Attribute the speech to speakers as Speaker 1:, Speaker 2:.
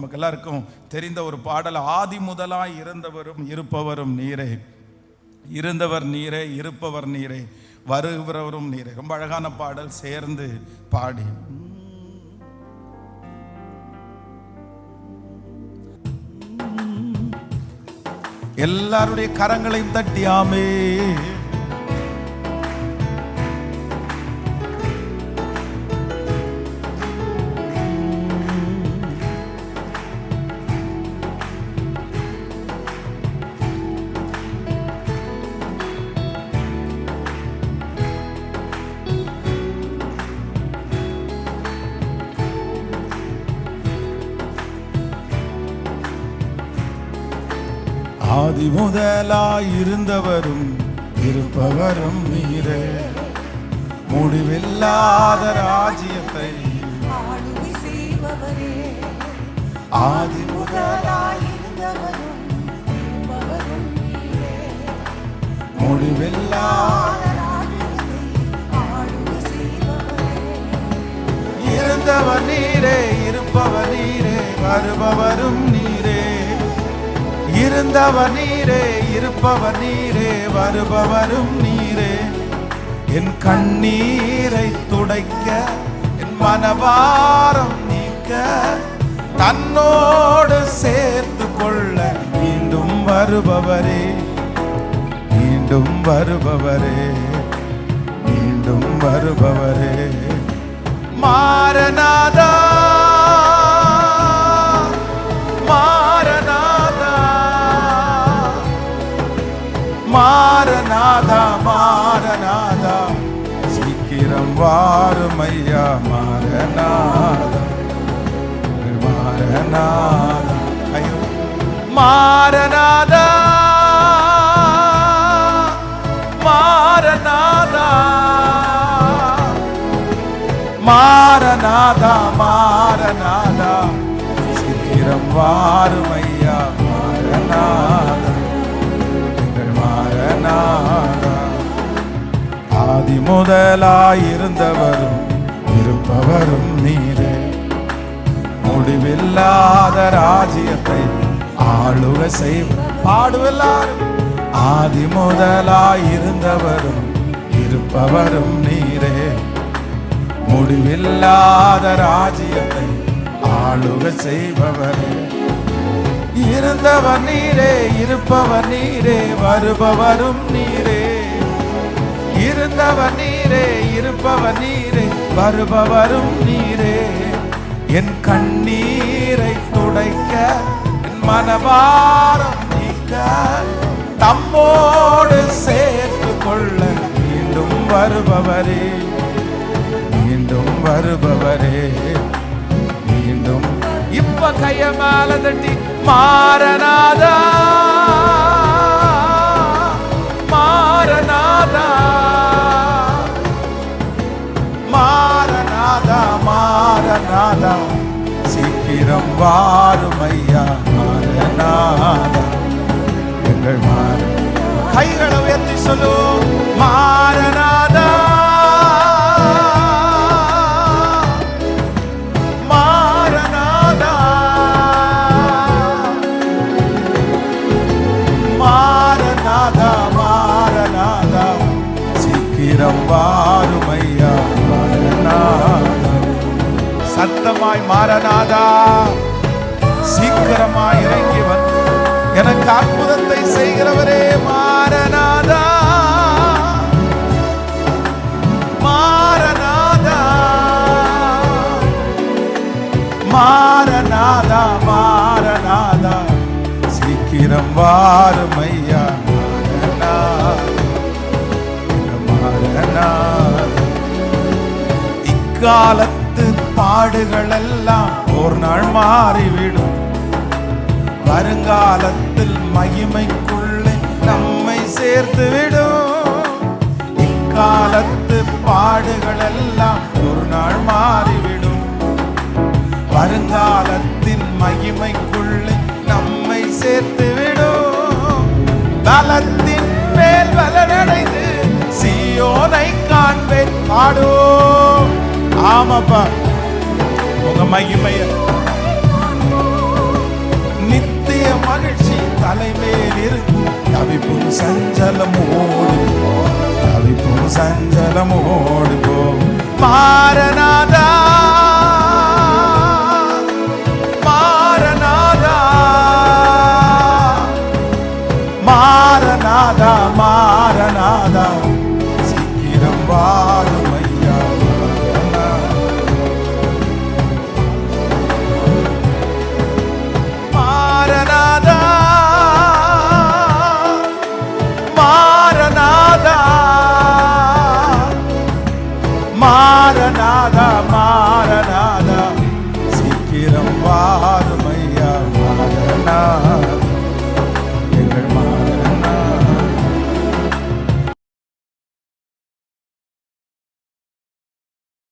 Speaker 1: நமக்கு எல்லாருக்கும் தெரிந்த ஒரு பாடல், ஆதி முதலாய் இருந்தவரும் இருப்பவரும் நீரே, இருந்தவர் நீரே, இருப்பவர் நீரே, வருகிறவரும் நீரே. ரொம்ப அழகான பாடல், சேர்ந்து பாடி. எல்லாருடைய கரங்களையும் தட்டியாமே. ஆதி முதலாய் இருந்தவரும் இருப்பவரும் நீரே, முடிவில்லாத ராஜ்யத்தை
Speaker 2: ஆளுகை செய்பவரே.
Speaker 1: ஆதி
Speaker 2: முதலாய் இருந்தவரும் இருப்பவரும் நீரே,
Speaker 1: முடிவில்லாத
Speaker 2: ராஜ்யத்தை ஆளுகை செய்பவரே.
Speaker 1: இருந்தவர் நீரே, இருப்பவர் நீரே, வருபவரும் நீரே. இருந்தவர் நீரே, இருப்பவர் நீரே, வருபவரும் நீரே. என் கண்ணீரை துடைக்க, என் மனபாரம் நீக்க, தன்னோடு சேர்த்து கொள்ள மீண்டும் வருபவரே, மீண்டும் வருபவரே, மீண்டும் வருபவரே. மாரநாதா, மாரநாதா, மாரநாதா, சீக்கிரம் வாரும் ஐயா. மாரநாதா, மாரநாதா, ஐயோ மாரநாதா, மாரநாதா, மாரநாதா, மாரநாதா, சீக்கிரம் வாரும் ஐயா. மாரநாதா, ஆதி முதலாய் இருந்தவரும் இருப்பவரும் நீரே, முடிவில்லாத ராஜ்யத்தை ஆளுகை செய்வர். பாடுவெல்லாரும். ஆதி முதலாய் இருந்தவரும் இருப்பவரும் நீரே, முடிவில்லாத ராஜ்யத்தை ஆளுகை செய்பவரே. இருந்தவர் நீரே, இருப்பவர் நீரே, வருபவரும் நீரே. இருந்தவர் நீரே, இருப்பவர் நீரே, வருபவரும் நீரே. என் கண்ணீரை துடைக்க, என் மனபாரம் நீக்க, தம்மோடு சேர்த்து கொள்ள மீண்டும் வருபவரே, மீண்டும் வருபவரே, மீண்டும். இப்ப கைய மேல தட்டி மாரநாதா, மாரநாதா, மாரநாதா, மாரநாதா, சீக்கிரம் வாரும் ஐயா. மாரநாதா, எங்கள் மாற. கைகளை உயர்த்தி சொல்லும். மாரநாதா, மாரநாதா, மாரநாதா, சீக்கிரம் வாரும் ஐயா. மாரநாதா, சத்தமாய் மாரநாதா, சீக்கிரமாய் இறங்கி வந்து எனக்கு அற்புதத்தை செய்கிறவரே. மாரநாதா, மாரநாதா, மாரநாதா, மாரநாதா, சீக்கிரம் வாரும் ஐயா. இக்காலத்து பாடுகள் எல்லாம் ஒரு நாள் மாறிவிடும். வருங்காலத்தில் மகிமைக்குள்ளே நம்மை சேர்த்து விடும். இக்காலத்து பாடுகள் எல்லாம் ஒரு நாள் மாறிவிடும். வருங்காலத்தின் மகிமைக்குள்ளே நம்மை சேர்த்து விடும். பலத்தின் மேல் பலனடைந்து சீயோனை காண்பேன். பாடும். ஆமாப்பா, உங்க மகிமைய சஞ்சலம் ஓடி போகும். தவிப்பும் சஞ்சலம் ஓடி போகும். மாறனா